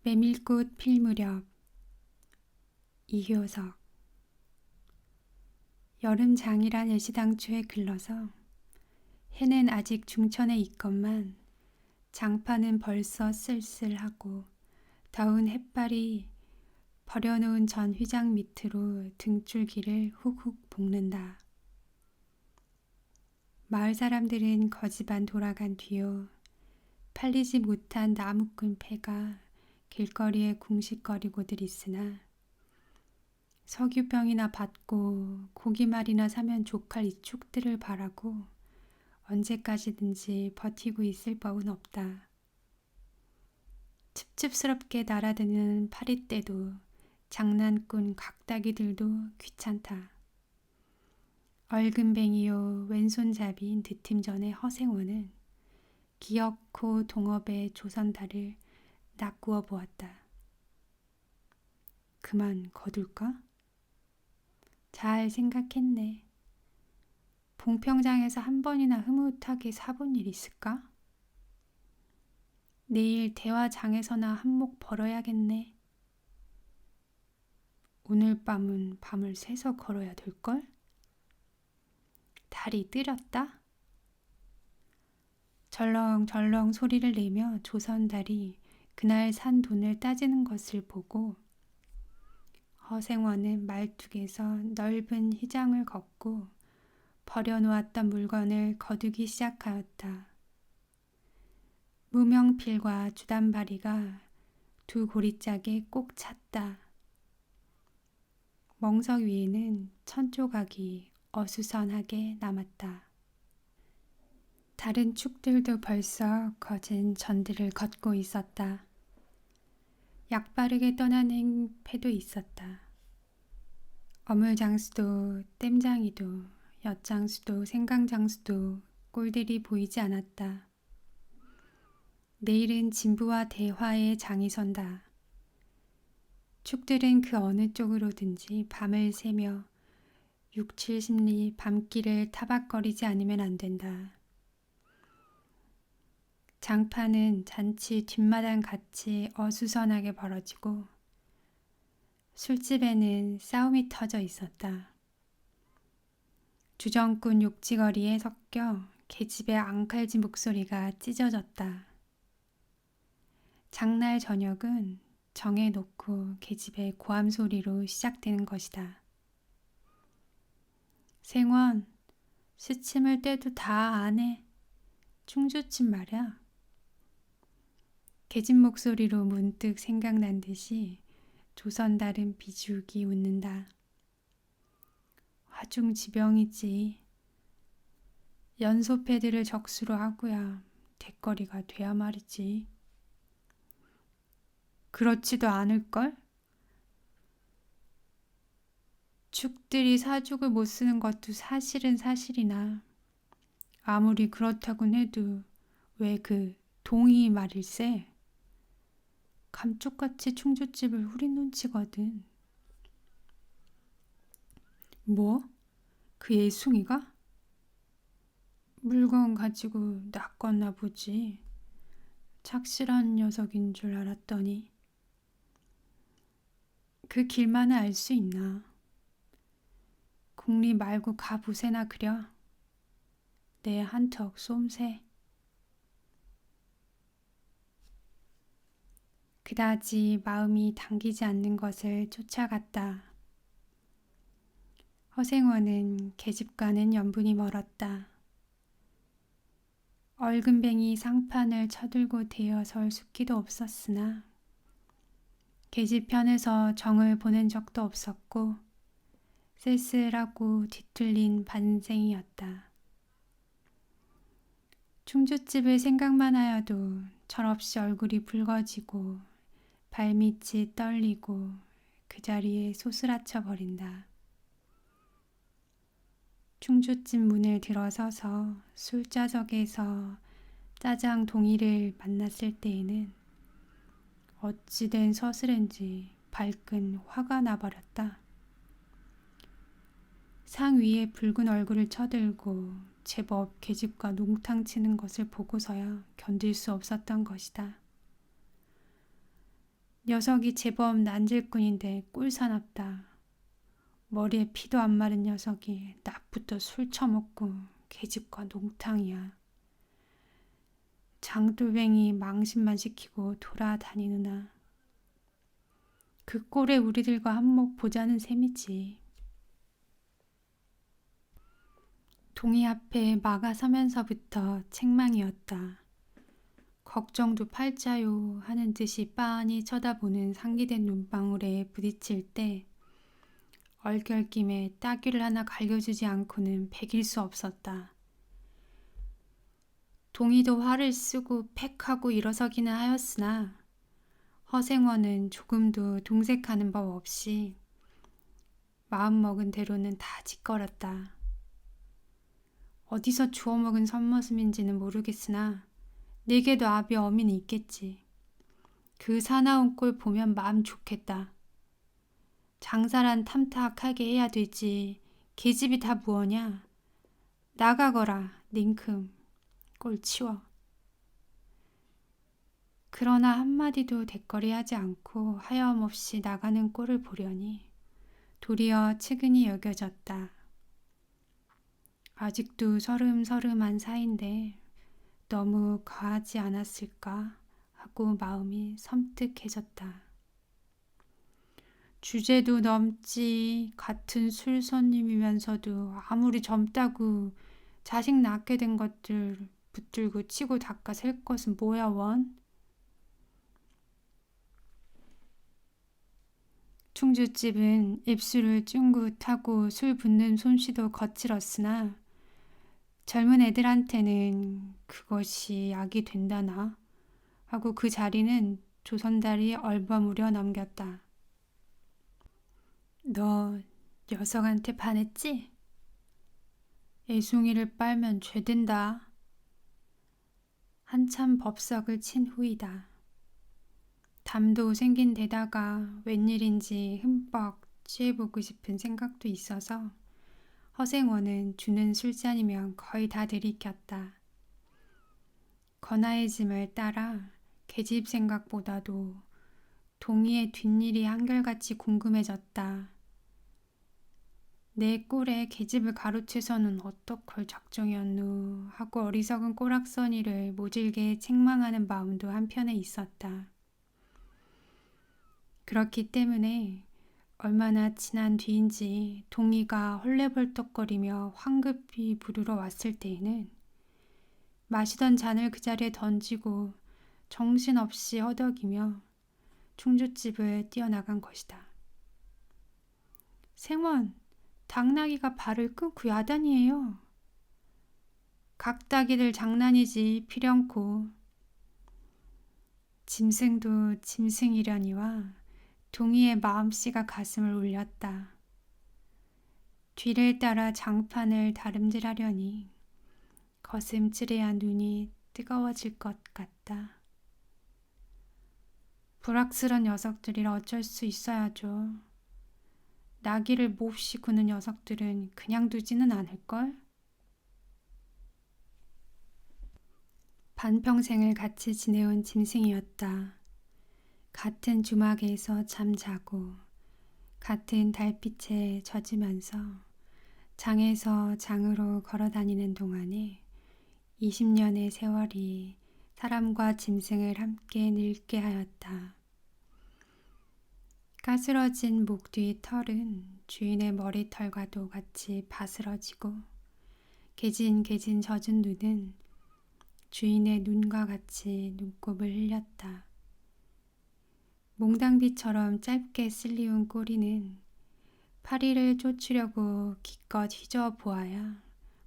메밀꽃 필 무렵. 이효석. 여름 장이란 애시당초에 글러서 해는 아직 중천에 있건만 장파는 벌써 쓸쓸하고 더운 햇발이 버려놓은 전 휘장 밑으로 등줄기를 훅훅 볶는다. 마을 사람들은 거지반 돌아간 뒤요 팔리지 못한 나무꾼 패가 길거리에 궁식거리고들 있으나 석유병이나 받고 고기말이나 사면 족할 이 축들을 바라고 언제까지든지 버티고 있을 법은 없다. 습습스럽게 날아드는 파리떼도 장난꾼 각다기들도 귀찮다. 얼금뱅이요 왼손잡이인 드팀전의 허생원은 기어코 동업의 조선달을 낚구어 보았다. 그만 거둘까? 잘 생각했네. 봉평장에서 한 번이나 흐뭇하게 사본 일 있을까? 내일 대화장에서나 한몫 벌어야겠네. 오늘 밤은 밤을 새서 걸어야 될걸? 달이 뜨렸다? 절렁절렁 소리를 내며 조선달이 그날 산 돈을 따지는 것을 보고 허생원은 말뚝에서 넓은 휘장을 걷고 버려놓았던 물건을 거두기 시작하였다. 무명필과 주단바리가 두 고리짝에 꼭 찼다. 멍석 위에는 천조각이 어수선하게 남았다. 다른 축들도 벌써 거진 전들을 걷고 있었다. 약바르게 떠나는 패도 있었다. 어물장수도 땜장이도 엿장수도 생강장수도 꼴들이 보이지 않았다. 내일은 진부와 대화의 장이 선다. 축들은 그 어느 쪽으로든지 밤을 새며 6, 70리 밤길을 타박거리지 않으면 안 된다. 장파는 잔치 뒷마당 같이 어수선하게 벌어지고 술집에는 싸움이 터져 있었다. 주정꾼 욕지거리에 섞여 계집의 앙칼진 목소리가 찢어졌다. 장날 저녁은 정해놓고 계집의 고함 소리로 시작되는 것이다. 생원, 시침을 떼도 다 안 해. 충주침 말이야. 계집 목소리로 문득 생각난 듯이 조선달은 비죽이 웃는다. 화중지병이지. 연소패들을 적수로 하고야 대거리가 돼야 말이지. 그렇지도 않을걸? 축들이 사죽을 못 쓰는 것도 사실은 사실이나 아무리 그렇다곤 해도 왜 그 동이 말일세? 감쪽같이 충주집을 후린 눈치거든. 뭐? 그 예숭이가? 물건 가지고 낚았나 보지. 착실한 녀석인 줄 알았더니. 그 길만은 알 수 있나. 국리 말고 가보세나 그려. 내 한턱 쏨새. 그다지 마음이 당기지 않는 것을 쫓아갔다. 허생원은 계집과는 연분이 멀었다. 얼금뱅이 상판을 쳐들고 대어설 숫기도 없었으나 계집 편에서 정을 보낸 적도 없었고 쓸쓸하고 뒤틀린 반생이었다. 충주집을 생각만 하여도 철없이 얼굴이 붉어지고 발밑이 떨리고 그 자리에 소스라쳐 버린다. 충주집 문을 들어서서 술자석에서 짜장 동이를 만났을 때에는 어찌된 서슬인지 발끈 화가 나버렸다. 상 위에 붉은 얼굴을 쳐들고 제법 계집과 농탕 치는 것을 보고서야 견딜 수 없었던 것이다. 녀석이 제법 난질꾼인데 꿀사납다. 머리에 피도 안 마른 녀석이 낮부터 술 처먹고 계집과 농탕이야. 장돌뱅이 망신만 시키고 돌아다니느나. 그 꼴에 우리들과 한몫 보자는 셈이지. 동이 앞에 막아서면서부터 책망이었다. 걱정도 팔자요 하는 듯이 빤히 쳐다보는 상기된 눈방울에 부딪힐 때 얼결김에 따귀를 하나 갈겨주지 않고는 베길 수 없었다. 동이도 화를 쓰고 팩하고 일어서기는 하였으나 허생원은 조금도 동색하는 법 없이 마음먹은 대로는 다 짓거렸다. 어디서 주워먹은 선머슴인지는 모르겠으나 내게도 아비 어미는 있겠지. 그 사나운 꼴 보면 마음 좋겠다. 장사란 탐탁하게 해야 되지. 계집이 다 무엇냐. 나가거라 닝큼. 꼴 치워. 그러나 한마디도 대거리하지 않고 하염없이 나가는 꼴을 보려니 도리어 측은히 여겨졌다. 아직도 서름서름한 사이인데 너무 과하지 않았을까 하고 마음이 섬뜩해졌다. 주제도 넘지. 같은 술 손님이면서도 아무리 젊다고 자식 낳게 된 것들 붙들고 치고 닦아 셀 것은 뭐야 원? 충주집은 입술을 쫑긋하고 술 붓는 솜씨도 거칠었으나 젊은 애들한테는 그것이 약이 된다나 하고 그 자리는 조선달이 얼버무려 넘겼다. 너 녀석한테 반했지? 애송이를 빨면 죄된다. 한참 법석을 친 후이다. 담도 생긴 데다가 웬일인지 흠뻑 취해보고 싶은 생각도 있어서 허생원은 주는 술잔이면 거의 다 들이켰다. 건아의 짐을 따라 계집 생각보다도 동희의 뒷일이 한결같이 궁금해졌다. 내 꼴에 계집을 가로채서는 어떡할 작정이었누 하고 어리석은 꼬락서니를 모질게 책망하는 마음도 한편에 있었다. 그렇기 때문에 얼마나 지난 뒤인지 동희가 헐레벌떡거리며 황급히 부르러 왔을 때에는 마시던 잔을 그 자리에 던지고 정신없이 허덕이며 충주집을 뛰어나간 것이다. 생원, 당나귀가 발을 끊고 야단이에요. 각다기들 장난이지 필연코. 짐승도 짐승이려니와 동희의 마음씨가 가슴을 울렸다. 뒤를 따라 장판을 다름질하려니 거슴츠레한 눈이 뜨거워질 것 같다. 불악스런 녀석들이라 어쩔 수 있어야죠. 나귀를 몹시 구는 녀석들은 그냥 두지는 않을걸? 반평생을 같이 지내온 짐승이었다. 같은 주막에서 잠자고 같은 달빛에 젖으면서 장에서 장으로 걸어다니는 동안에 20년의 세월이 사람과 짐승을 함께 늙게 하였다. 까스러진 목 뒤 털은 주인의 머리털과도 같이 바스러지고 개진 젖은 눈은 주인의 눈과 같이 눈곱을 흘렸다. 몽당비처럼 짧게 쓸리운 꼬리는 파리를 쫓으려고 기껏 휘저어 보아야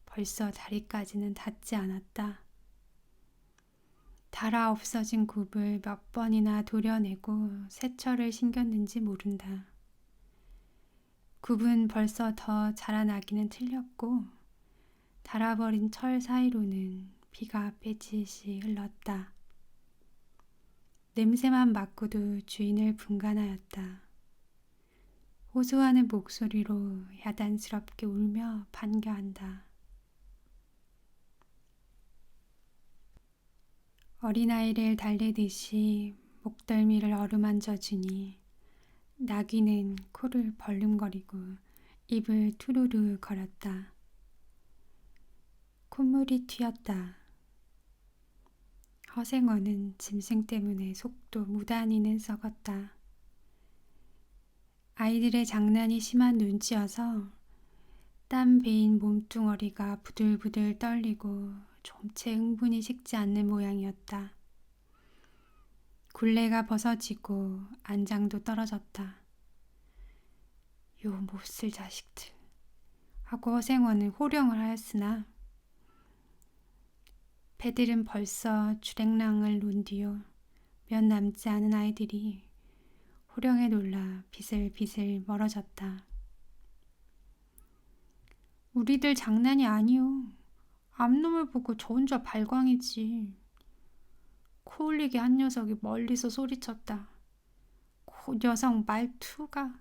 벌써 다리까지는 닿지 않았다. 달아 없어진 굽을 몇 번이나 도려내고 새철을 신겼는지 모른다. 굽은 벌써 더 자라나기는 틀렸고 달아버린 철 사이로는 피가 빼짓이 흘렀다. 냄새만 맡고도 주인을 분간하였다. 호소하는 목소리로 야단스럽게 울며 반겨한다. 어린아이를 달래듯이 목덜미를 어루만져 주니 나귀는 코를 벌름거리고 입을 투루루 거렸다. 콧물이 튀었다. 허생원은 짐승 때문에 속도 무단히는 썩었다. 아이들의 장난이 심한 눈치여서 땀 베인 몸뚱어리가 부들부들 떨리고 좀채 흥분이 식지 않는 모양이었다. 굴레가 벗어지고 안장도 떨어졌다. 요 몹쓸 자식들 하고 허생원은 호령을 하였으나 배들은 벌써 주랭랑을 놓은 뒤요 몇 남지 않은 아이들이 호령에 놀라 비슬비슬 멀어졌다. 우리들 장난이 아니오. 암놈을 보고 저 혼자 발광이지. 코 흘리게 한 녀석이 멀리서 소리쳤다. 그 녀석 말투가.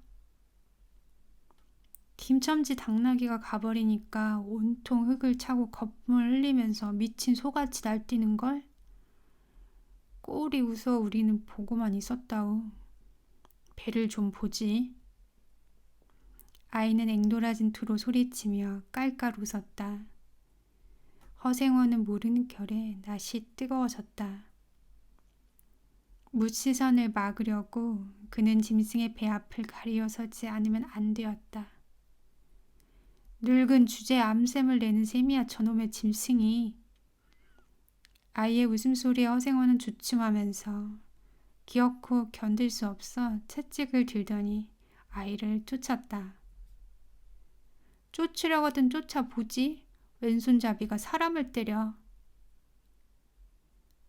김첨지 당나귀가 가버리니까 온통 흙을 차고 거품을 흘리면서 미친 소같이 날뛰는걸? 꼴이 웃어 우리는 보고만 있었다오. 배를 좀 보지. 아이는 앵돌아진 투로 소리치며 깔깔 웃었다. 허생원은 모르는 결에 낯이 뜨거워졌다. 무시선을 막으려고 그는 짐승의 배 앞을 가리어서지 않으면 안 되었다. 늙은 주제에 암샘을 내는 셈이야 저놈의 짐승이. 아이의 웃음소리에 허생원은 주춤하면서 기어코 견딜 수 없어 채찍을 들더니 아이를 쫓았다. 쫓으려거든 쫓아보지. 왼손잡이가 사람을 때려.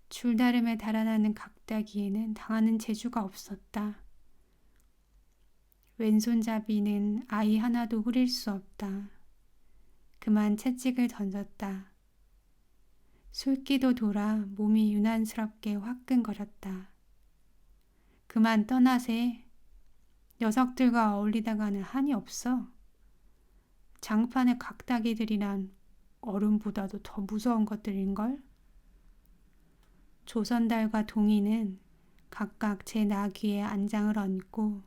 줄다름에 달아나는 각다기에는 당하는 재주가 없었다. 왼손잡이는 아이 하나도 후릴 수 없다. 그만 채찍을 던졌다. 술기도 돌아 몸이 유난스럽게 화끈거렸다. 그만 떠나세. 녀석들과 어울리다가는 한이 없어. 장판의 각다기들이란 얼음보다도 더 무서운 것들인걸? 조선달과 동이는 각각 제 나귀에 안장을 얹고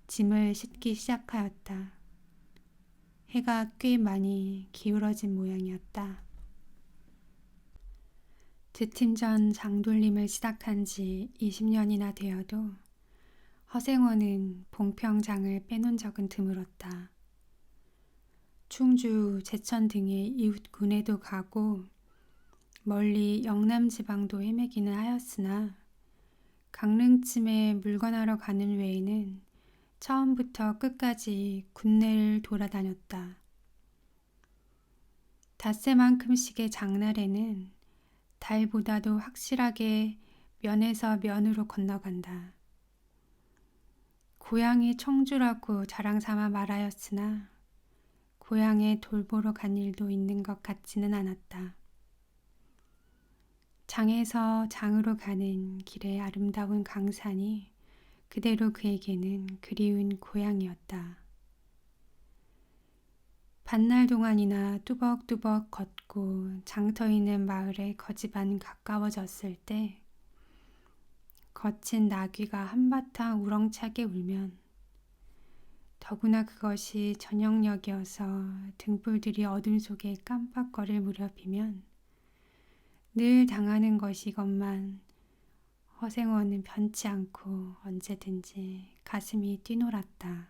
짐을 싣기 시작하였다. 해가 꽤 많이 기울어진 모양이었다. 드팀 전 장돌림을 시작한 지 20년이나 되어도 허생원은 봉평장을 빼놓은 적은 드물었다. 충주, 제천 등의 이웃 군에도 가고 멀리 영남지방도 헤매기는 하였으나 강릉쯤에 물건하러 가는 외에는 처음부터 끝까지 군내를 돌아다녔다. 닷새만큼씩의 장날에는 달보다도 확실하게 면에서 면으로 건너간다. 고향이 청주라고 자랑삼아 말하였으나 고향에 돌보러 간 일도 있는 것 같지는 않았다. 장에서 장으로 가는 길의 아름다운 강산이 그대로 그에게는 그리운 고향이었다. 반날 동안이나 뚜벅뚜벅 걷고 장터 있는 마을에 거지반 가까워졌을 때 거친 나귀가 한바탕 우렁차게 울면 더구나 그것이 저녁녘이어서 등불들이 어둠 속에 깜빡거릴 무렵이면 늘 당하는 것이건만 허생원은 변치 않고 언제든지 가슴이 뛰놀았다.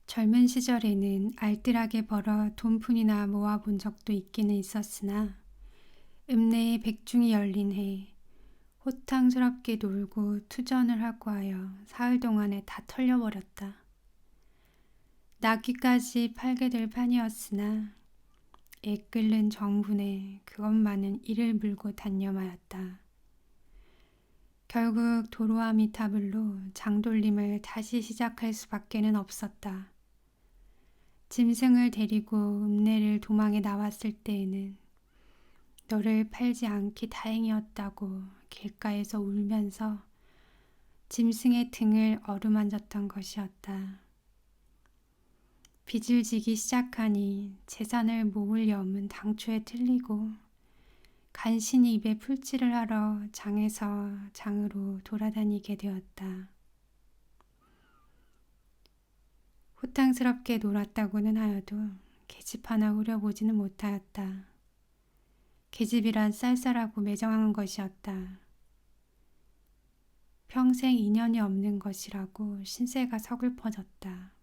젊은 시절에는 알뜰하게 벌어 돈푼이나 모아본 적도 있기는 있었으나 읍내에 백중이 열린 해 호탕스럽게 놀고 투전을 하고 하여 사흘 동안에 다 털려버렸다. 나귀까지 팔게 될 판이었으나 애 끓는 정분에 그것만은 이를 물고 단념하였다. 결국 도로아미타불로 장돌림을 다시 시작할 수밖에는 없었다. 짐승을 데리고 읍내를 도망해 나왔을 때에는 너를 팔지 않기 다행이었다고 길가에서 울면서 짐승의 등을 어루만졌던 것이었다. 빚을 지기 시작하니 재산을 모을 염은 당초에 틀리고 간신히 입에 풀칠을 하러 장에서 장으로 돌아다니게 되었다. 호탕스럽게 놀았다고는 하여도 계집 하나 후려보지는 못하였다. 계집이란 쌀쌀하고 매정한 것이었다. 평생 인연이 없는 것이라고 신세가 서글퍼졌다.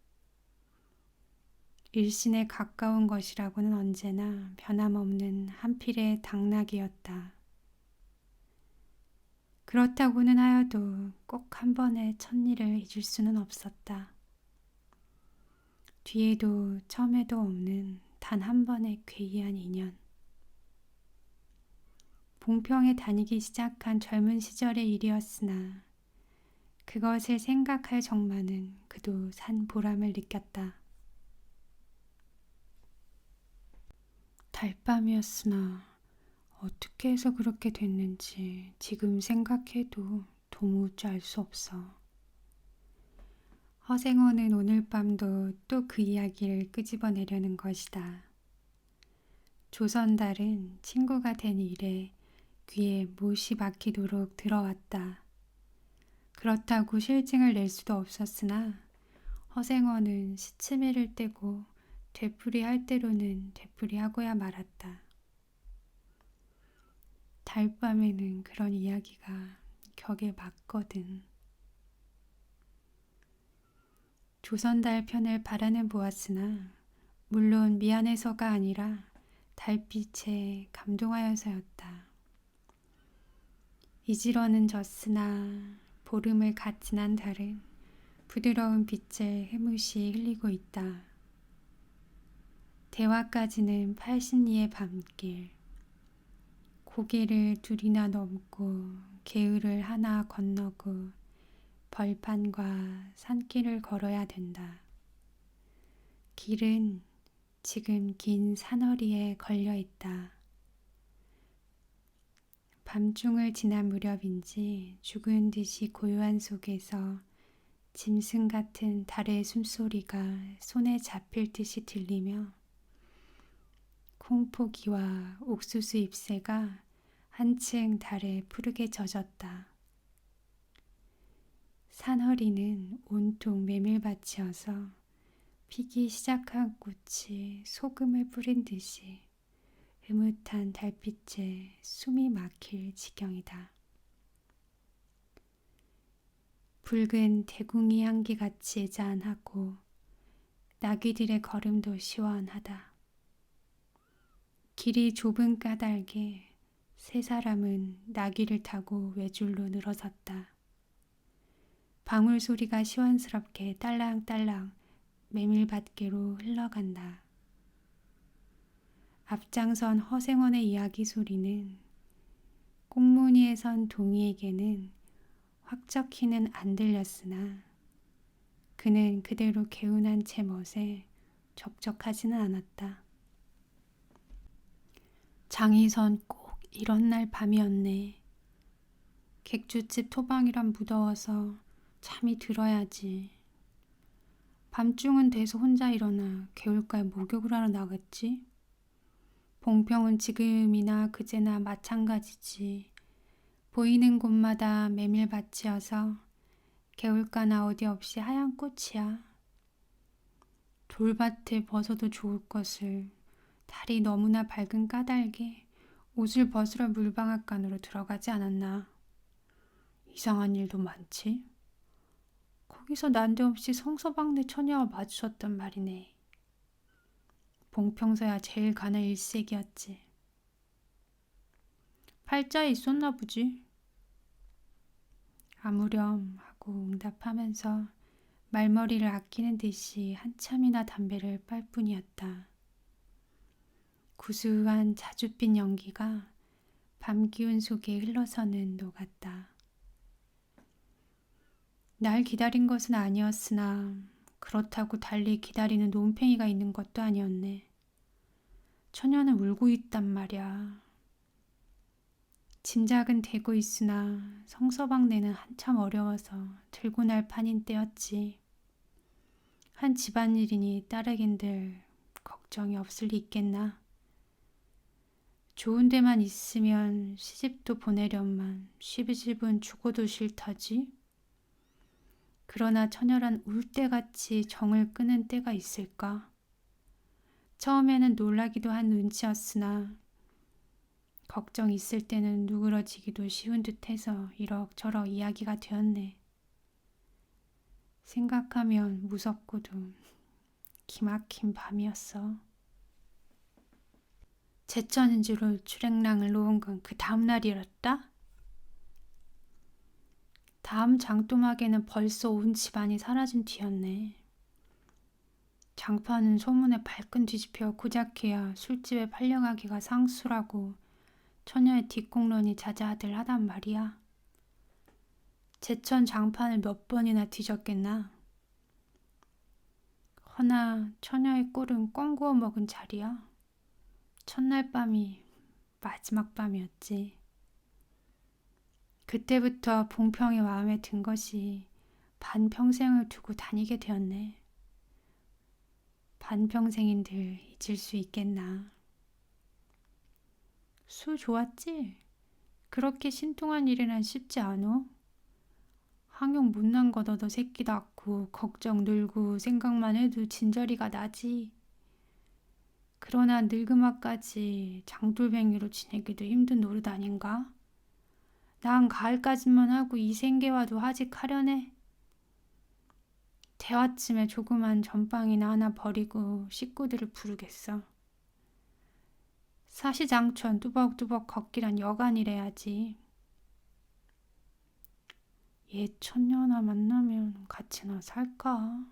일신에 가까운 것이라고는 언제나 변함없는 한필의 당나귀였다. 그렇다고는 하여도 꼭 한 번의 첫일을 잊을 수는 없었다. 뒤에도 처음에도 없는 단 한 번의 괴이한 인연. 봉평에 다니기 시작한 젊은 시절의 일이었으나 그것을 생각할 정만은 그도 산 보람을 느꼈다. 달밤이었으나 어떻게 해서 그렇게 됐는지 지금 생각해도 도무지 알 수 없어. 허생원은 오늘 밤도 또 그 이야기를 끄집어내려는 것이다. 조선달은 친구가 된 이래 귀에 못이 막히도록 들어왔다. 그렇다고 실증을 낼 수도 없었으나 허생원은 시치미를 떼고 되풀이할 대로는 되풀이하고야 말았다. 달밤에는 그런 이야기가 격에 맞거든. 조선달 편을 바라는 보았으나 물론 미안해서가 아니라 달빛에 감동하여서였다. 이지러는 졌으나 보름을 갓 지난 달은 부드러운 빛을 해무시 흘리고 있다. 대화까지는 80리의 밤길. 고개를 둘이나 넘고 개울을 하나 건너고 벌판과 산길을 걸어야 된다. 길은 지금 긴 산허리에 걸려 있다. 밤중을 지난 무렵인지 죽은 듯이 고요한 속에서 짐승 같은 달의 숨소리가 손에 잡힐 듯이 들리며 콩포기와 옥수수 잎새가 한층 달에 푸르게 젖었다. 산허리는 온통 메밀밭이어서 피기 시작한 꽃이 소금을 뿌린 듯이 흐뭇한 달빛에 숨이 막힐 지경이다. 붉은 대궁이 향기같이 애잔하고 나귀들의 걸음도 시원하다. 길이 좁은 까닭에 세 사람은 나귀를 타고 외줄로 늘어섰다. 방울 소리가 시원스럽게 딸랑딸랑 메밀밭계로 흘러간다. 앞장선 허생원의 이야기 소리는 꽁무니에 선 동이에게는 확적히는 안 들렸으나 그는 그대로 개운한 채 멋에 적적하지는 않았다. 장이선 꼭 이런 날 밤이었네. 객주집 토방이란 무더워서 잠이 들어야지. 밤중은 돼서 혼자 일어나 개울가에 목욕을 하러 나갔지. 봉평은 지금이나 그제나 마찬가지지. 보이는 곳마다 메밀밭이어서 개울가나 어디 없이 하얀 꽃이야. 돌밭에 벗어도 좋을 것을 달이 너무나 밝은 까닭에 옷을 벗으러 물방앗간으로 들어가지 않았나. 이상한 일도 많지. 거기서 난데없이 성서방네 처녀와 마주쳤단 말이네. 봉평서야 제일 가는 일색이었지. 팔자에 있었나 보지. 아무렴 하고 응답하면서 말머리를 아끼는 듯이 한참이나 담배를 빨 뿐이었다. 구수한 자줏빛 연기가 밤 기운 속에 흘러서는 녹았다. 날 기다린 것은 아니었으나 그렇다고 달리 기다리는 논팽이가 있는 것도 아니었네. 처녀는 울고 있단 말이야. 짐작은 되고 있으나 성서방네는 한참 어려워서 들고 날 판인 때였지. 한 집안일이니 따르긴들 걱정이 없을 리 있겠나. 좋은 데만 있으면 시집도 보내련만 시집은 죽어도 싫다지. 그러나 처녀란 울대같이 정을 끄는 때가 있을까? 처음에는 놀라기도 한 눈치였으나 걱정 있을 때는 누그러지기도 쉬운 듯해서 이럭저럭 이야기가 되었네. 생각하면 무섭고도 기막힌 밤이었어. 제천인주로 출행랑을 놓은 건 그 다음 날이었다. 다음 장또막에는 벌써 온 집안이 사라진 뒤였네. 장파는 소문에 발끈 뒤집혀 고작해야 술집에 팔려가기가 상수라고 처녀의 뒷공론이 자자하들 하단 말이야. 제천 장판을 몇 번이나 뒤졌겠나. 허나 처녀의 꼴은 꽁 구워 먹은 자리야. 첫날 밤이 마지막 밤이었지. 그때부터 봉평이 마음에 든 것이 반평생을 두고 다니게 되었네. 반평생인들 잊을 수 있겠나. 수 좋았지? 그렇게 신통한 일이란 쉽지 않어? 항영 못난 것 얻어 새끼 낳고 걱정 늘고 생각만 해도 진저리가 나지. 그러나 늙음아까지 장돌뱅이로 지내기도 힘든 노릇 아닌가? 난 가을까지만 하고 이 생계와도 하직하려네. 대화쯤에 조그만 전방이나 하나 버리고 식구들을 부르겠어. 사시장천 뚜벅뚜벅 걷기란 여간이래야지. 옛 천녀나 만나면 같이나 살까?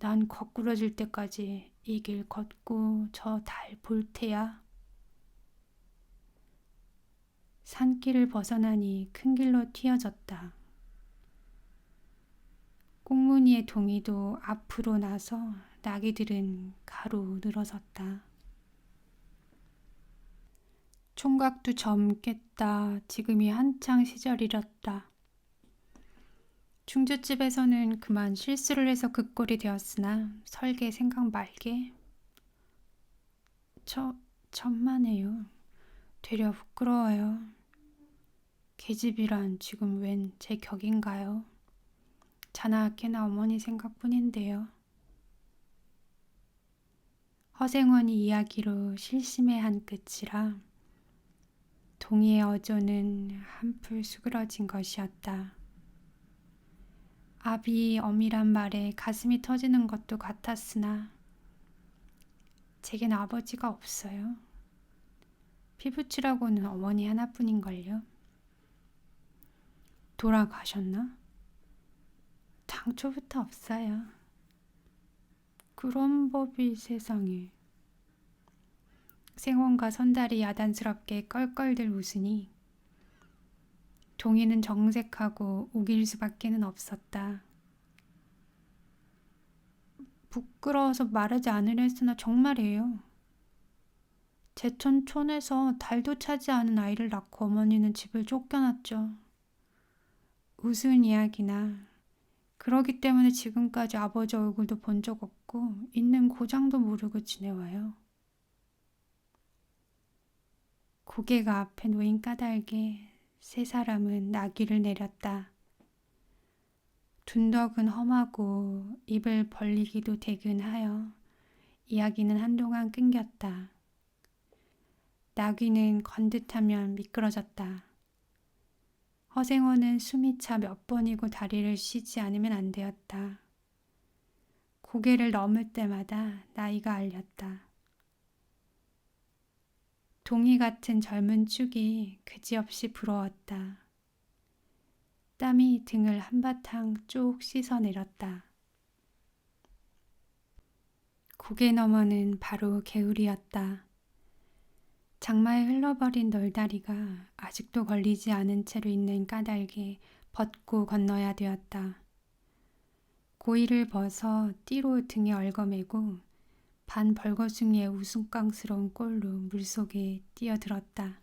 난 거꾸러질 때까지 이 길 걷고 저 달 볼 테야. 산길을 벗어나니 큰 길로 튀어졌다. 꽁무니의 동이도 앞으로 나서 나귀들은 가로 늘어섰다. 총각도 젊겠다. 지금이 한창 시절이렸다. 중주집에서는 그만 실수를 해서 그 꼴이 되었으나 설계 생각 말게. 천만에요. 되려 부끄러워요. 계집이란 지금 웬 제 격인가요? 자나깨나 어머니 생각뿐인데요. 허생원이 이야기로 실심의 끝이라 동의의 어조는 한풀 수그러진 것이었다. 아비 엄이란 말에 가슴이 터지는 것도 같았으나 제겐 아버지가 없어요. 피부치라고는 어머니 하나뿐인걸요. 돌아가셨나? 당초부터 없어요. 그런 법이 세상에. 생원과 선달이 야단스럽게 껄껄들 웃으니 동이는 정색하고 우길 수밖에는 없었다. 부끄러워서 말하지 않으려 했으나 정말이에요. 제천촌에서 달도 차지 않은 아이를 낳고 어머니는 집을 쫓겨났죠. 우스운 이야기나 그러기 때문에 지금까지 아버지 얼굴도 본 적 없고 있는 고장도 모르고 지내와요. 고개가 앞에 놓인 까닭에 세 사람은 나귀를 내렸다. 둔덕은 험하고 입을 벌리기도 대근하여 이야기는 한동안 끊겼다. 나귀는 건듯하면 미끄러졌다. 허생원은 숨이 차 몇 번이고 다리를 쉬지 않으면 안 되었다. 고개를 넘을 때마다 나이가 알렸다. 동이 같은 젊은 축이 그지없이 부러웠다. 땀이 등을 한바탕 쭉 씻어내렸다. 고개 너머는 바로 개울이었다. 장마에 흘러버린 널다리가 아직도 걸리지 않은 채로 있는 까닭에 벗고 건너야 되었다. 고이를 벗어 띠로 등에 얽어매고 반 벌거숭이의 우스꽝스러운 꼴로 물속에 뛰어들었다.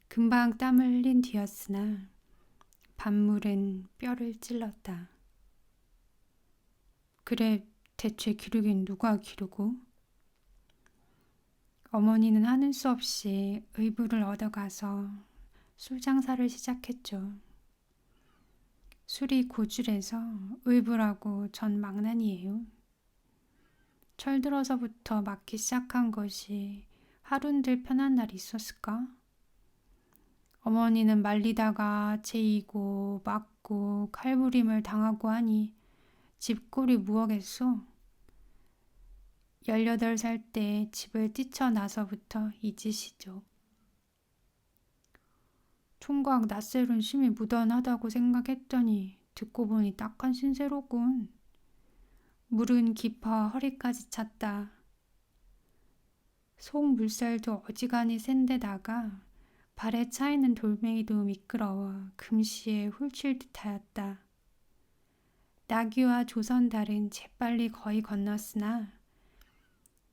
금방 땀을 흘린 뒤였으나 밤물은 뼈를 찔렀다. 그래, 대체 기르긴 누가 기르고? 어머니는 하는 수 없이 의부를 얻어가서 술 장사를 시작했죠. 술이 고줄해서 의부라고 전 망난이에요. 철들어서부터 맞기 시작한 것이 하룬들 편한 날이 있었을까? 어머니는 말리다가 제이고 맞고 칼부림을 당하고 하니 집골이 무엇겠소? 18살 때 집을 뛰쳐나서부터 이 짓이죠. 총각 낯설은 심히 무던하다고 생각했더니 듣고 보니 딱한 신세로군. 물은 깊어 허리까지 찼다. 속 물살도 어지간히 센데다가 발에 차이는 돌멩이도 미끄러워 금시에 훌칠 듯하였다. 나귀와 조선달은 재빨리 거의 건넜으나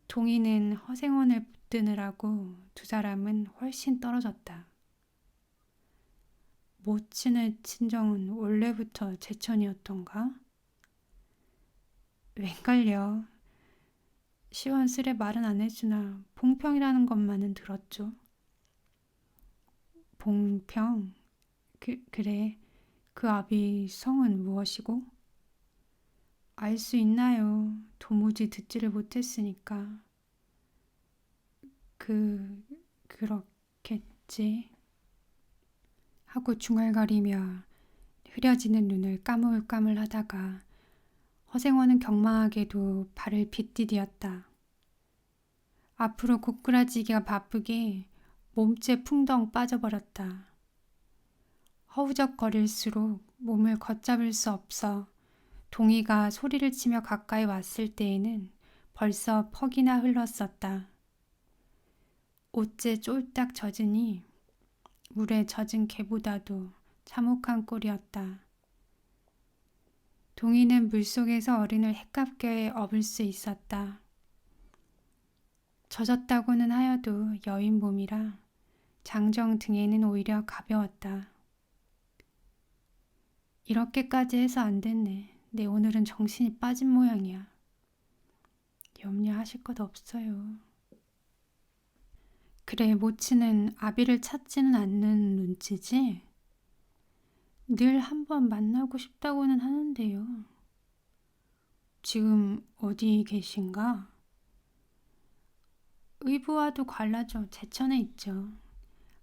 동이는 허생원을 붙드느라고 두 사람은 훨씬 떨어졌다. 모친의 친정은 원래부터 제천이었던가? 웬걸요. 시원스레 말은 안 해주나 봉평이라는 것만은 들었죠. 봉평? 그래. 그 아비 성은 무엇이고? 알 수 있나요? 도무지 듣지를 못했으니까. 그렇겠지. 하고 중얼거리며 흐려지는 눈을 까물까물 하다가 허생원은 경망하게도 발을 빗디디었다. 앞으로 고꾸라지기가 바쁘게 몸째 풍덩 빠져버렸다. 허우적거릴수록 몸을 걷잡을 수 없어 동이가 소리를 치며 가까이 왔을 때에는 벌써 퍽이나 흘렀었다. 옷째 쫄딱 젖으니 물에 젖은 개보다도 참혹한 꼴이었다. 동이는 물속에서 어린을 헷갑게 업을 수 있었다. 젖었다고는 하여도 여인 몸이라 장정 등에는 오히려 가벼웠다. 이렇게까지 해서 안 됐네. 내 오늘은 정신이 빠진 모양이야. 염려하실 것 없어요. 그래, 모치는 아비를 찾지는 않는 눈치지? 늘 한번 만나고 싶다고는 하는데요. 지금 어디 계신가? 의부와도 관라져 제천에 있죠.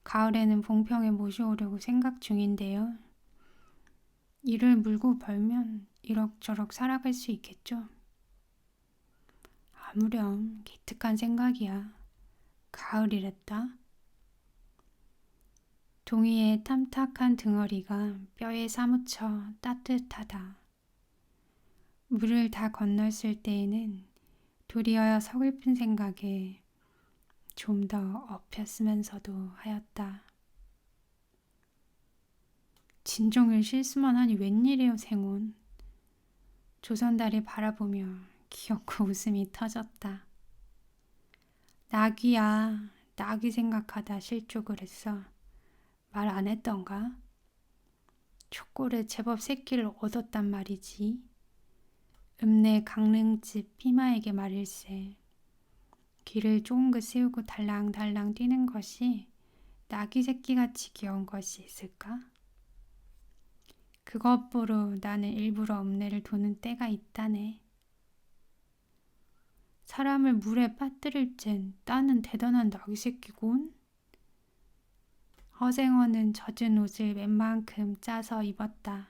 가을에는 봉평에 모셔오려고 생각 중인데요. 이를 물고 벌면 이럭저럭 살아갈 수 있겠죠. 아무렴 기특한 생각이야. 가을이랬다. 동이의 탐탁한 등허리가 뼈에 사무쳐 따뜻하다. 물을 다 건넜을 때에는 도리어 서글픈 생각에 좀 더 업혔으면서도 하였다. 진종을 실수만 하니 웬일이요 생온. 조선달이 바라보며 귀엽고 웃음이 터졌다. 나귀야, 나귀 생각하다 실족을 했어. 말 안 했던가? 촉골에 제법 새끼를 얻었단 말이지. 읍내 강릉집 피마에게 말일세. 귀를 쫑긋 세우고 달랑달랑 뛰는 것이 나귀 새끼같이 귀여운 것이 있을까? 그것 보러 나는 일부러 읍내를 도는 때가 있다네. 사람을 물에 빠뜨릴 젠 따는 대단한 나귀 새끼군. 허생원은 젖은 옷을 웬만큼 짜서 입었다.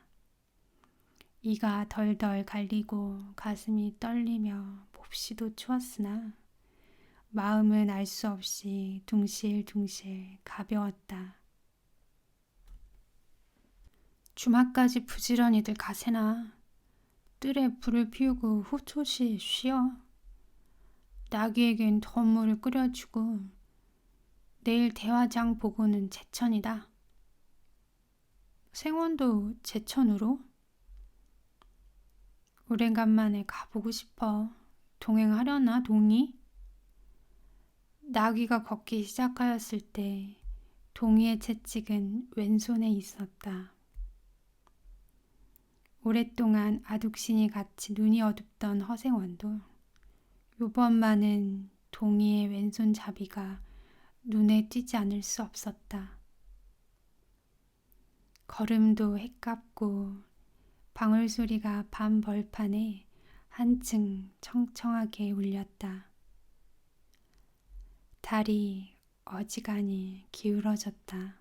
이가 덜덜 갈리고 가슴이 떨리며 몹시도 추웠으나 마음은 알 수 없이 둥실둥실 가벼웠다. 주말까지 부지런히들 가세나. 뜰에 불을 피우고 후초시 쉬어. 나귀에겐 더운 물을 끓여주고 내일 대화장 보고는 제천이다. 생원도 제천으로? 오래간만에 가보고 싶어. 동행하려나 동이? 나귀가 걷기 시작하였을 때 동이의 채찍은 왼손에 있었다. 오랫동안 아둑신이 같이 눈이 어둡던 허생원도 요번만은 동이의 왼손잡이가 눈에 띄지 않을 수 없었다. 걸음도 해깝고 방울소리가 밤 벌판에 한층 청청하게 울렸다. 달이 어지간히 기울어졌다.